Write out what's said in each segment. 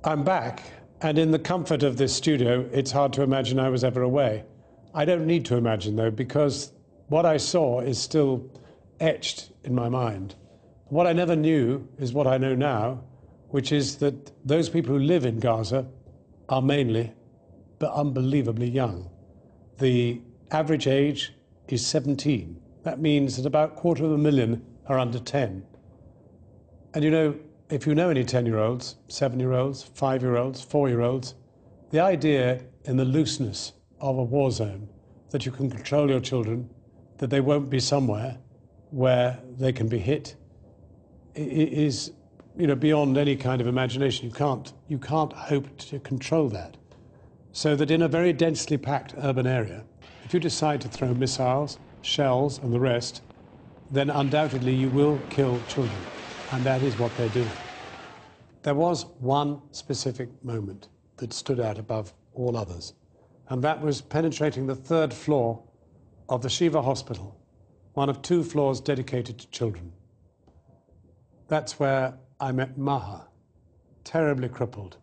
I'm back, and in the comfort of this studio, it's hard to imagine I was ever away. I don't need to imagine, though, because what I saw is still etched in my mind. What I never knew is what I know now, which is that those people who live in Gaza are mainly, but unbelievably young. The average age is 17. That means that about 250,000 are under 10. And you know, if you know any 10-year-olds, 7-year-olds, 5-year-olds, 4-year-olds, the idea in the looseness of a war zone that you can control your children, that they won't be somewhere where they can be hit, is, you know, beyond any kind of imagination. You can't hope to control that. So that in a very densely packed urban area, if you decide to throw missiles, shells and the rest, then undoubtedly you will kill children. And that is what they're doing. There was one specific moment that stood out above all others, and that was penetrating the 3rd floor of the Shiva Hospital, one of 2 floors dedicated to children. That's where I met Maha, terribly crippled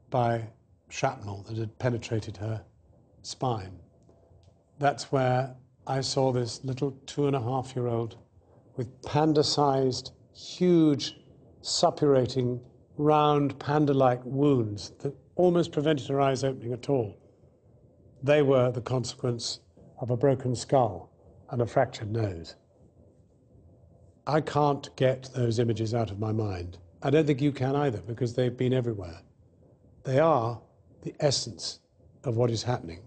by shrapnel that had penetrated her spine. That's where I saw this little 2.5-year-old with panda-sized, huge, suppurating, round, panda-like wounds that almost prevented her eyes opening at all. They were the consequence of a broken skull and a fractured nose. I can't get those images out of my mind. I don't think you can either, because they've been everywhere. They are the essence of what is happening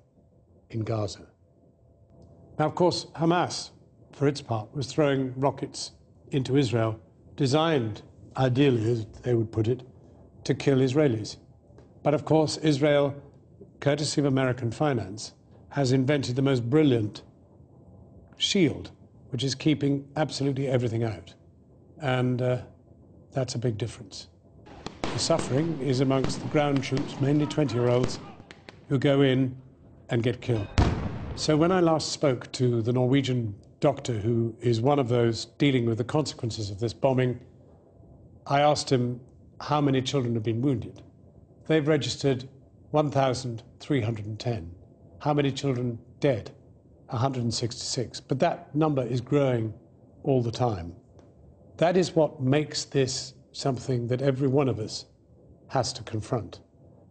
in Gaza. Now, of course, Hamas, for its part, was throwing rockets into Israel, designed, ideally, as they would put it, to kill Israelis. But of course, Israel, courtesy of American finance, has invented the most brilliant shield, which is keeping absolutely everything out. And that's a big difference. The suffering is amongst the ground troops, mainly 20-year-olds, who go in and get killed. So when I last spoke to the Norwegian doctor who is one of those dealing with the consequences of this bombing, I asked him how many children have been wounded. They've registered 1,310. How many children dead? 166. But that number is growing all the time. That is what makes this something that every one of us has to confront.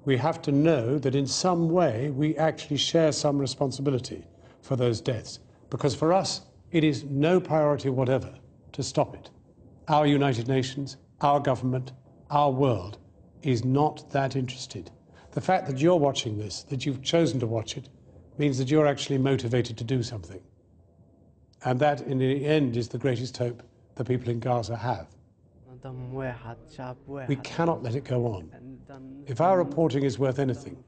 We have to know that in some way we actually share some responsibility for those deaths, because for us it is no priority whatever to stop it. Our United Nations, our government, our world is not that interested. The fact that you're watching this, that you've chosen to watch it, means that you're actually motivated to do something. And that, in the end, is the greatest hope the people in Gaza have. We cannot let it go on. If our reporting is worth anything,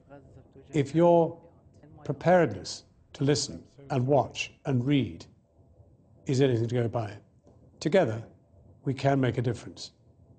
if your preparedness to listen and watch and read is anything to go by, together we can make a difference.